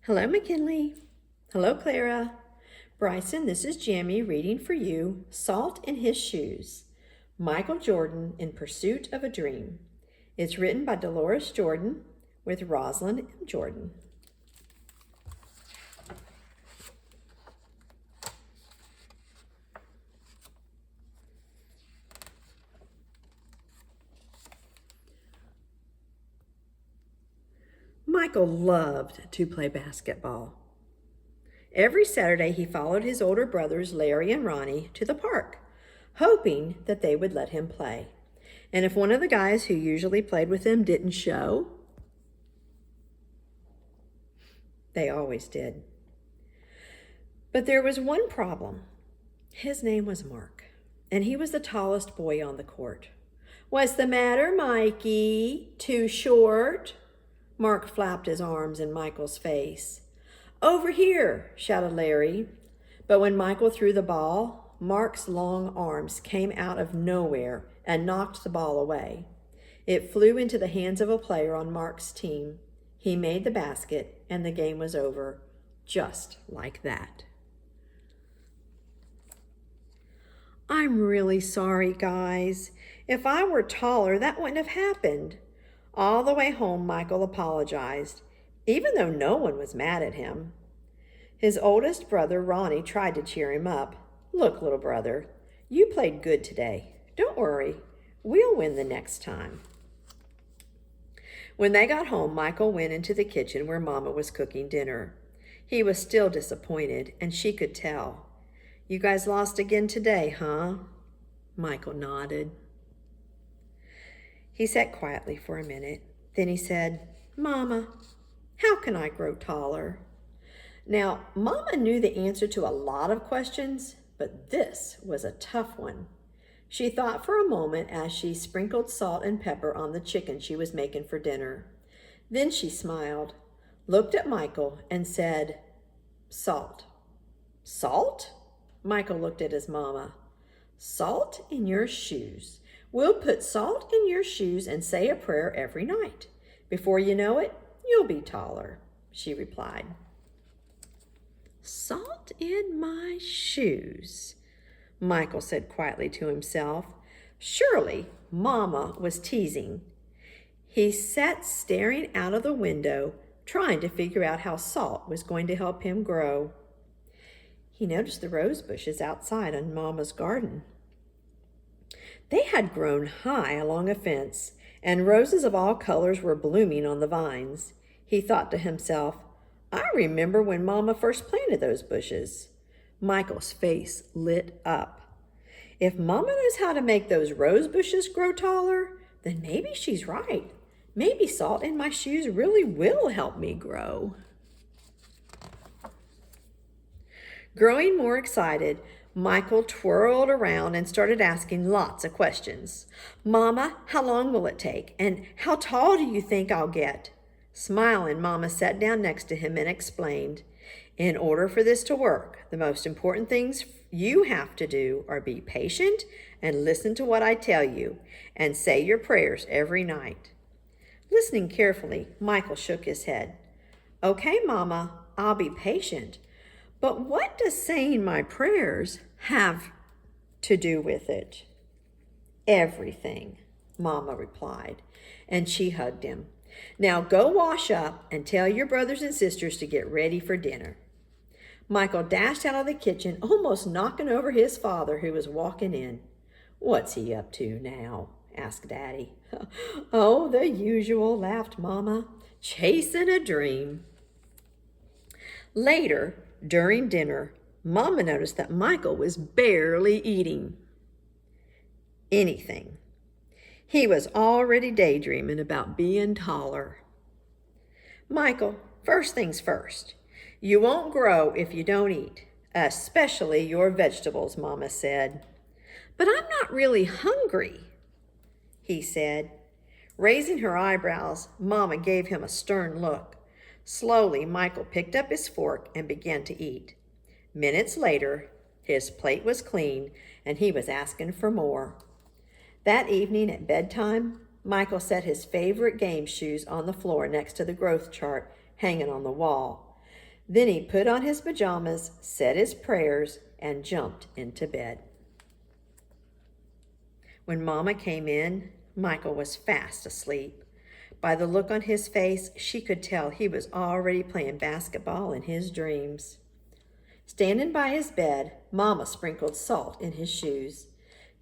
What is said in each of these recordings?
Hello, McKinley. Hello, Clara. Bryson, this is Jamie reading for you Salt in His Shoes, Michael Jordan in Pursuit of a Dream. It's written by Deloris Jordan with Rosalind M. Jordan. Michael loved to play basketball. Every Saturday he followed his older brothers Larry and Ronnie to the park, hoping that they would let him play. And if one of the guys who usually played with him didn't show, they always did. But there was one problem. His name was Mark, and he was the tallest boy on the court. "What's the matter, Mikey? Too short?" Mark flapped his arms in Michael's face. "Over here," shouted Larry. But when Michael threw the ball, Mark's long arms came out of nowhere and knocked the ball away. It flew into the hands of a player on Mark's team. He made the basket, and the game was over, just like that. "I'm really sorry, guys. If I were taller, that wouldn't have happened." All the way home, Michael apologized, even though no one was mad at him. His oldest brother, Ronnie, tried to cheer him up. "Look, little brother, you played good today. Don't worry, we'll win the next time." When they got home, Michael went into the kitchen where Mama was cooking dinner. He was still disappointed, and she could tell. "You guys lost again today, huh?" Michael nodded. He sat quietly for a minute. Then he said, "Mama, how can I grow taller?" Now, Mama knew the answer to a lot of questions, but this was a tough one. She thought for a moment as she sprinkled salt and pepper on the chicken she was making for dinner. Then she smiled, looked at Michael, and said, "Salt." "Salt?" Michael looked at his mama. "Salt in your shoes. We'll put salt in your shoes and say a prayer every night. Before you know it, you'll be taller," she replied. "Salt in my shoes," Michael said quietly to himself. Surely Mama was teasing. He sat staring out of the window, trying to figure out how salt was going to help him grow. He noticed the rose bushes outside on Mama's garden. They had grown high along a fence, and roses of all colors were blooming on the vines. He thought to himself, "I remember when Mama first planted those bushes." Michael's face lit up. If Mama knows how to make those rose bushes grow taller, then maybe she's right. Maybe salt in my shoes really will help me grow. Growing more excited, Michael twirled around and started asking lots of questions. "Mama, how long will it take? And how tall do you think I'll get?" Smiling, Mama sat down next to him and explained, "In order for this to work, the most important things you have to do are be patient and listen to what I tell you and say your prayers every night." Listening carefully, Michael shook his head. "Okay, Mama, I'll be patient. But what does saying my prayers have to do with it?" "Everything," Mama replied, and she hugged him. "Now go wash up and tell your brothers and sisters to get ready for dinner." Michael dashed out of the kitchen, almost knocking over his father, who was walking in. "What's he up to now?" asked Daddy. "Oh, the usual," laughed Mama. "Chasing a dream." Later, during dinner, Mama noticed that Michael was barely eating anything. He was already daydreaming about being taller. "Michael, first things first. You won't grow if you don't eat, especially your vegetables," Mama said. "But I'm not really hungry," he said. Raising her eyebrows, Mama gave him a stern look. Slowly, Michael picked up his fork and began to eat. Minutes later, his plate was clean and he was asking for more. That evening at bedtime, Michael set his favorite game shoes on the floor next to the growth chart hanging on the wall. Then he put on his pajamas, said his prayers, and jumped into bed. When Mama came in, Michael was fast asleep. By the look on his face, she could tell he was already playing basketball in his dreams. Standing by his bed, Mama sprinkled salt in his shoes.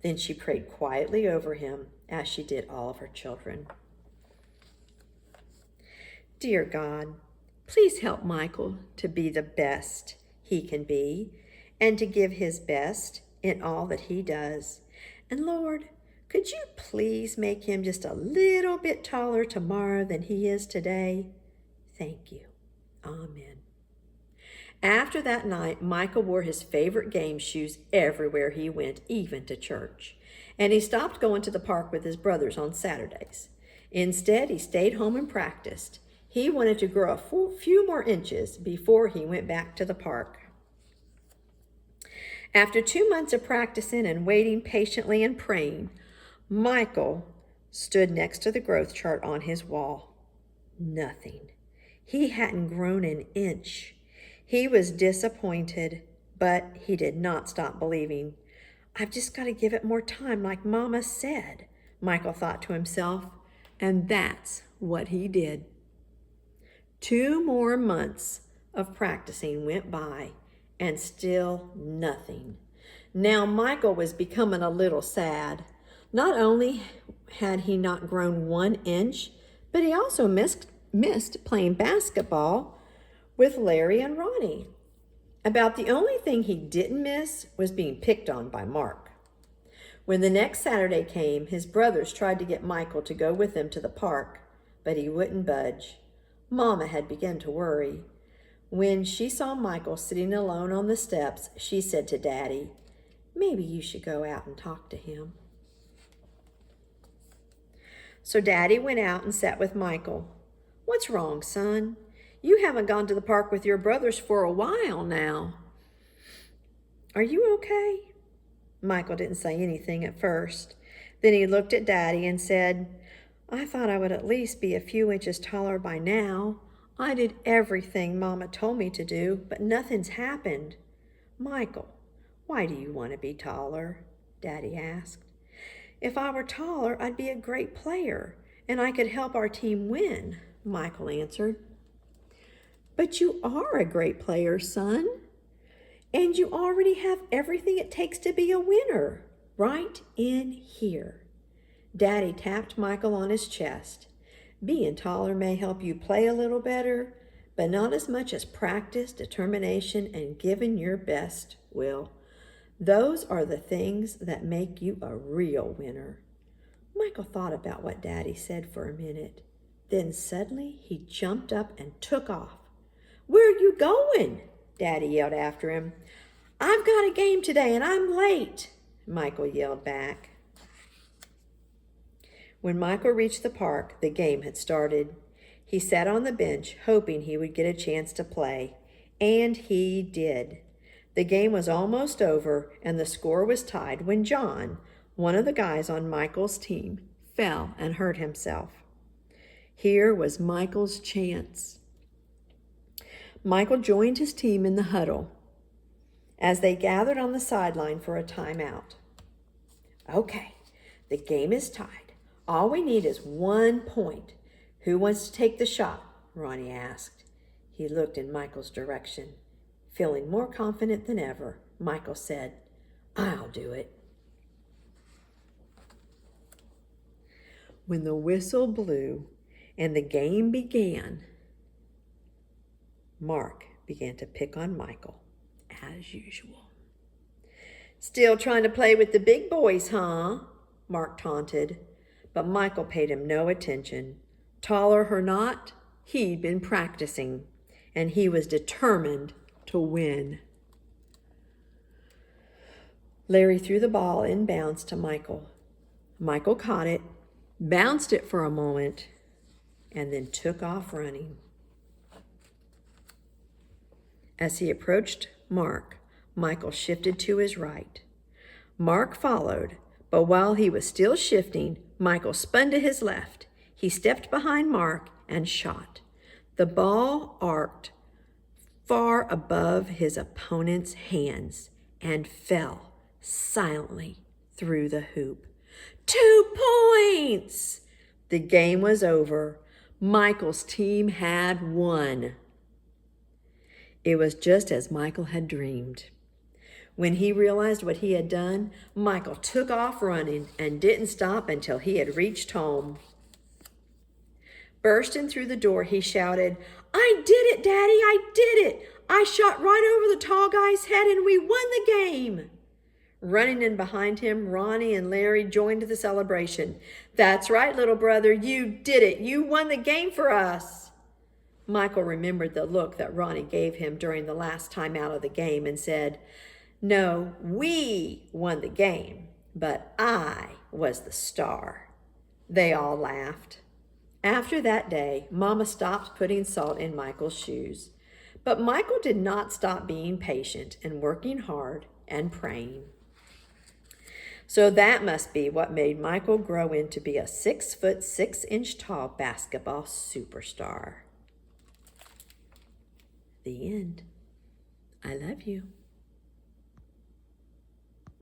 Then she prayed quietly over him, as she did all of her children. Dear God, please help Michael to be the best he can be and to give his best in all that he does. And Lord, could you please make him just a little bit taller tomorrow than he is today? Thank you. Amen. After that night, Michael wore his favorite game shoes everywhere he went, even to church. And he stopped going to the park with his brothers on Saturdays. Instead, he stayed home and practiced. He wanted to grow a few more inches before he went back to the park. After 2 months of practicing and waiting patiently and praying, Michael stood next to the growth chart on his wall. Nothing. He hadn't grown an inch. He was disappointed, but he did not stop believing. I've just got to give it more time, like Mama said, Michael thought to himself, and that's what he did. 2 more months of practicing went by, and still nothing. Now Michael was becoming a little sad. Not only had he not grown 1 inch, but he also missed playing basketball with Larry and Ronnie. About the only thing he didn't miss was being picked on by Mark. When the next Saturday came, his brothers tried to get Michael to go with them to the park, but he wouldn't budge. Mama had begun to worry. When she saw Michael sitting alone on the steps, she said to Daddy, "Maybe you should go out and talk to him." So Daddy went out and sat with Michael. "What's wrong, son? You haven't gone to the park with your brothers for a while now. Are you okay?" Michael didn't say anything at first. Then he looked at Daddy and said, "I thought I would at least be a few inches taller by now. I did everything Mama told me to do, but nothing's happened." "Michael, why do you want to be taller?" Daddy asked. "If I were taller, I'd be a great player, and I could help our team win," Michael answered. "But you are a great player, son, and you already have everything it takes to be a winner, right in here." Daddy tapped Michael on his chest. "Being taller may help you play a little better, but not as much as practice, determination, and giving your best will. Those are the things that make you a real winner." Michael thought about what Daddy said for a minute. Then suddenly he jumped up and took off. "Where are you going?" Daddy yelled after him. "I've got a game today and I'm late," Michael yelled back. When Michael reached the park, the game had started. He sat on the bench, hoping he would get a chance to play. And he did. The game was almost over, and the score was tied when John, one of the guys on Michael's team, fell and hurt himself. Here was Michael's chance. Michael joined his team in the huddle as they gathered on the sideline for a timeout. "Okay, the game is tied. All we need is 1 point. Who wants to take the shot?" Ronnie asked. He looked in Michael's direction. Feeling more confident than ever, Michael said, "I'll do it." When the whistle blew and the game began, Mark began to pick on Michael, as usual. "Still trying to play with the big boys, huh?" Mark taunted, but Michael paid him no attention. Taller or not, he'd been practicing, and he was determined to win. Larry threw the ball inbounds to Michael. Michael caught it, bounced it for a moment, and then took off running. As he approached Mark, Michael shifted to his right. Mark followed, but while he was still shifting, Michael spun to his left. He stepped behind Mark and shot. The ball arced far far above his opponent's hands and fell silently through the hoop. 2 points! The game was over. Michael's team had won. It was just as Michael had dreamed. When he realized what he had done, Michael took off running and didn't stop until he had reached home. Bursting through the door, he shouted, "I did it, Daddy! I did it! I shot right over the tall guy's head and we won the game!" Running in behind him, Ronnie and Larry joined the celebration. "That's right, little brother, you did it! You won the game for us!" Michael remembered the look that Ronnie gave him during the last time out of the game and said, "No, we won the game, but I was the star." They all laughed. After that day, Mama stopped putting salt in Michael's shoes. But Michael did not stop being patient and working hard and praying. So that must be what made Michael grow into be a 6 6 tall basketball superstar. The end. I love you.